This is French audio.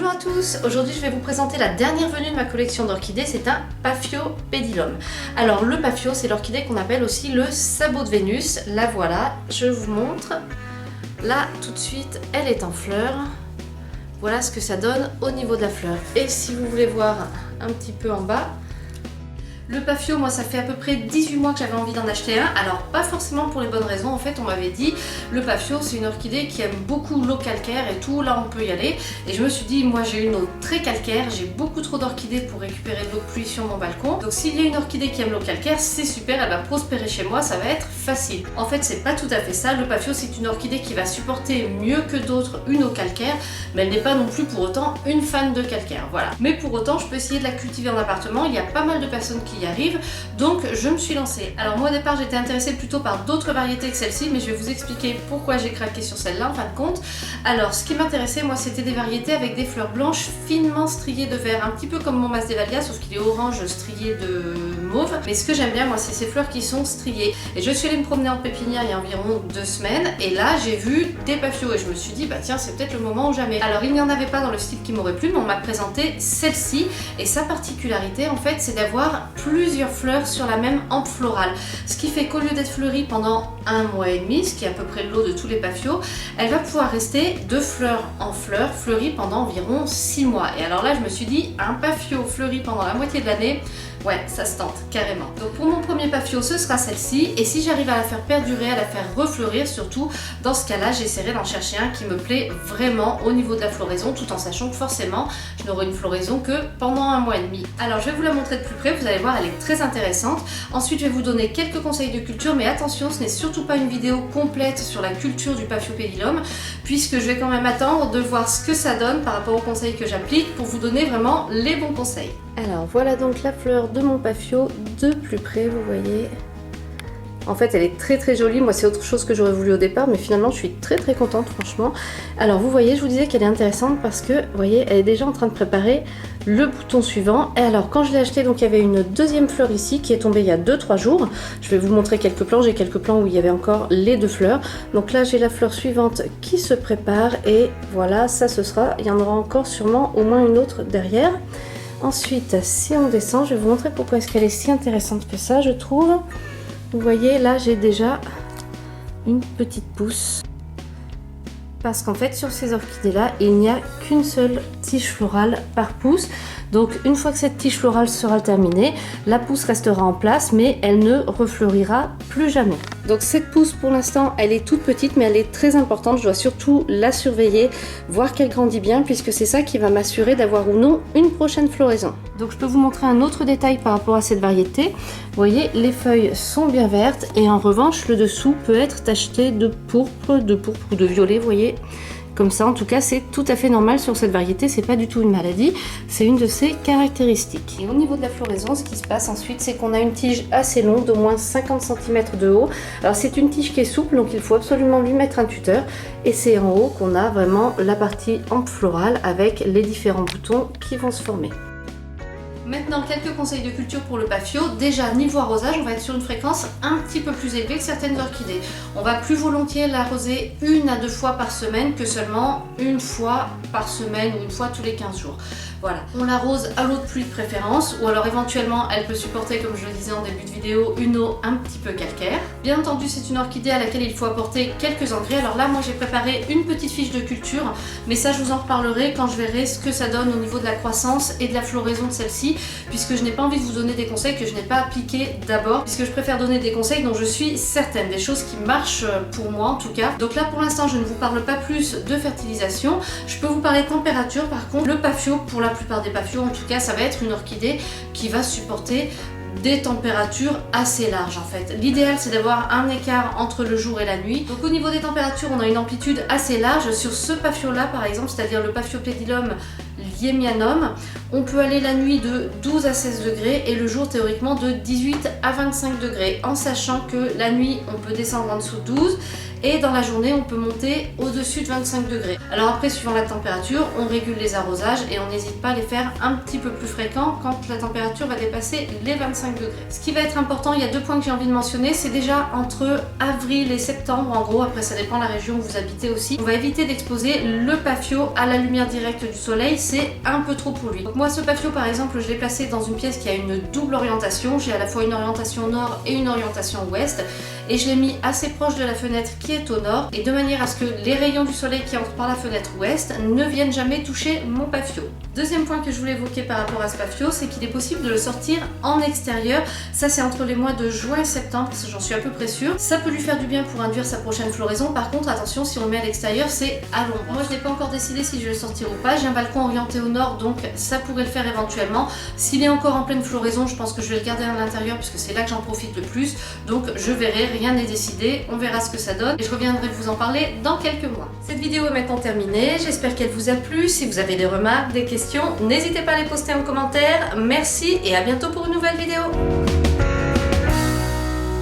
Bonjour à tous, aujourd'hui je vais vous présenter la dernière venue de ma collection d'orchidées, c'est un Paphiopedilum. Alors le Paphio, c'est l'orchidée qu'on appelle aussi le sabot de Vénus, la voilà, je vous montre. Là tout de suite elle est en fleur, voilà ce que ça donne au niveau de la fleur. Et si vous voulez voir un petit peu en bas, le Paphio, moi ça fait à peu près 18 mois que j'avais envie d'en acheter un, alors pas forcément pour les bonnes raisons, en fait on m'avait dit le Paphio c'est une orchidée qui aime beaucoup l'eau calcaire et tout, là on peut y aller, et je me suis dit moi j'ai une eau très calcaire, j'ai beaucoup trop d'orchidées pour récupérer de l'eau de pluie sur mon balcon, donc s'il y a une orchidée qui aime l'eau calcaire, c'est super, elle va prospérer chez moi, ça va être facile. En fait c'est pas tout à fait ça, le Paphio c'est une orchidée qui va supporter mieux que d'autres une eau calcaire, mais elle n'est pas non plus pour autant une fan de calcaire, voilà. Mais pour autant je peux essayer de la cultiver en appartement, il y a pas mal de personnes qui y arrive, donc je me suis lancée. Alors moi au départ j'étais intéressée plutôt par d'autres variétés que celle-ci, mais je vais vous expliquer pourquoi j'ai craqué sur celle-là en fin de compte. Alors ce qui m'intéressait moi c'était des variétés avec des fleurs blanches finement striées de vert, un petit peu comme mon Masdevallia sauf qu'il est orange strié de mauve, mais ce que j'aime bien moi c'est ces fleurs qui sont striées. Et je suis allée me promener en pépinière il y a environ 2 semaines et là j'ai vu des Paphios et je me suis dit bah tiens c'est peut-être le moment ou jamais. Alors il n'y en avait pas dans le style qui m'aurait plu, mais on m'a présenté celle-ci et sa particularité en fait c'est d'avoir plusieurs fleurs sur la même hampe florale, ce qui fait qu'au lieu d'être fleurie pendant 1 mois et demi, ce qui est à peu près le lot de tous les Paphios, elle va pouvoir rester de fleur en fleur, fleurie pendant environ 6 mois. Et alors là je me suis dit, un Paphio fleuri pendant la moitié de l'année, ouais, ça se tente, carrément. Donc pour mon premier Paphio, ce sera celle-ci, et si j'arrive à la faire perdurer, à la faire refleurir surtout, dans ce cas-là, j'essaierai d'en chercher un qui me plaît vraiment au niveau de la floraison, tout en sachant que forcément, je n'aurai une floraison que pendant 1 mois et demi. Alors je vais vous la montrer de plus près, vous allez voir, elle est très intéressante. Ensuite, je vais vous donner quelques conseils de culture, mais attention, ce n'est surtout pas une vidéo complète sur la culture du Paphiopedilum, puisque je vais quand même attendre de voir ce que ça donne par rapport aux conseils que j'applique pour vous donner vraiment les bons conseils. Alors voilà donc la fleur de mon Paphio de plus près, vous voyez. En fait elle est très jolie, moi c'est autre chose que j'aurais voulu au départ, mais finalement je suis très contente franchement. Alors vous voyez, je vous disais qu'elle est intéressante parce que, vous voyez, elle est déjà en train de préparer le bouton suivant. Et alors quand je l'ai acheté, donc il y avait une deuxième fleur ici qui est tombée il y a 2-3 jours. Je vais vous montrer quelques plans, j'ai quelques plans où il y avait encore les 2 fleurs. Donc là j'ai la fleur suivante qui se prépare et voilà, ça ce sera, il y en aura encore sûrement au moins une autre derrière. Ensuite, si on descend, je vais vous montrer pourquoi est-ce qu'elle est si intéressante que ça, je trouve. Vous voyez, là, j'ai déjà une petite pousse. Parce qu'en fait, sur ces orchidées-là, il n'y a qu'une seule tige florale par pousse. Donc, une fois que cette tige florale sera terminée, la pousse restera en place, mais elle ne refleurira plus jamais. Donc, cette pousse, pour l'instant, elle est toute petite, mais elle est très importante. Je dois surtout la surveiller, voir qu'elle grandit bien, puisque c'est ça qui va m'assurer d'avoir ou non une prochaine floraison. Donc, je peux vous montrer un autre détail par rapport à cette variété. Vous voyez, les feuilles sont bien vertes, et en revanche, le dessous peut être tacheté de pourpre ou de violet, vous voyez. Comme ça, en tout cas, c'est tout à fait normal sur cette variété, c'est pas du tout une maladie, c'est une de ses caractéristiques. Et au niveau de la floraison, ce qui se passe ensuite, c'est qu'on a une tige assez longue, d'au moins 50 cm de haut. Alors c'est une tige qui est souple, donc il faut absolument lui mettre un tuteur. Et c'est en haut qu'on a vraiment la partie hampe florale avec les différents boutons qui vont se former. Maintenant, quelques conseils de culture pour le Paphio. Déjà, niveau arrosage, on va être sur une fréquence un petit peu plus élevée que certaines orchidées. On va plus volontiers l'arroser 1 à 2 fois par semaine que seulement 1 fois par semaine ou 1 fois tous les 15 jours. Voilà, on l'arrose à l'eau de pluie de préférence, ou alors éventuellement elle peut supporter, comme je le disais en début de vidéo, une eau un petit peu calcaire. Bien entendu, c'est une orchidée à laquelle il faut apporter quelques engrais. Alors là, moi j'ai préparé une petite fiche de culture, mais ça je vous en reparlerai quand je verrai ce que ça donne au niveau de la croissance et de la floraison de celle-ci, puisque je n'ai pas envie de vous donner des conseils que je n'ai pas appliqués d'abord, puisque je préfère donner des conseils dont je suis certaine, des choses qui marchent pour moi en tout cas. Donc là pour l'instant je ne vous parle pas plus de fertilisation, je peux vous parler de température. Par contre, le Paphio, pour la plupart des Paphios en tout cas, ça va être une orchidée qui va supporter des températures assez larges en fait. L'idéal c'est d'avoir un écart entre le jour et la nuit. Donc au niveau des températures, on a une amplitude assez large. Sur ce Paphio là par exemple, c'est-à-dire le Paphiopedilum Liemianum, on peut aller la nuit de 12 à 16 degrés et le jour théoriquement de 18 à 25 degrés, en sachant que la nuit on peut descendre en dessous de 12 et dans la journée on peut monter au-dessus de 25 degrés. Alors après, suivant la température, on régule les arrosages et on n'hésite pas à les faire un petit peu plus fréquents quand la température va dépasser les 25 degrés. Ce qui va être important, il y a deux points que j'ai envie de mentionner, c'est déjà entre avril et septembre, en gros, après ça dépend de la région où vous habitez aussi, on va éviter d'exposer le Pafio à la lumière directe du soleil, c'est un peu trop pour lui. Donc moi ce Pafio par exemple, je l'ai placé dans une pièce qui a une double orientation, j'ai à la fois une orientation nord et une orientation ouest, et je l'ai mis assez proche de la fenêtre qui est au nord, et de manière à ce que les rayons du soleil qui entrent par la fenêtre ouest ne viennent jamais toucher mon Pafio. Deuxième point que je voulais évoquer par rapport à ce Pafio, c'est qu'il est possible de le sortir en extérieur. Ça c'est entre les mois de juin et septembre, parce que j'en suis à peu près sûre. Ça peut lui faire du bien pour induire sa prochaine floraison. Par contre attention, si on le met à l'extérieur, c'est à l'ombre. Moi je n'ai pas encore décidé si je vais le sortir ou pas. J'ai un balcon orienté au nord, donc ça pourrait le faire éventuellement. S'il est encore en pleine floraison, je pense que je vais le garder à l'intérieur puisque c'est là que j'en profite le plus. Donc je verrai, rien n'est décidé, on verra ce que ça donne et je reviendrai vous en parler dans quelques mois. Cette vidéo est maintenant terminée, j'espère qu'elle vous a plu. Si vous avez des remarques, des questions, n'hésitez pas à les poster en commentaire. Merci et à bientôt pour une nouvelle vidéo.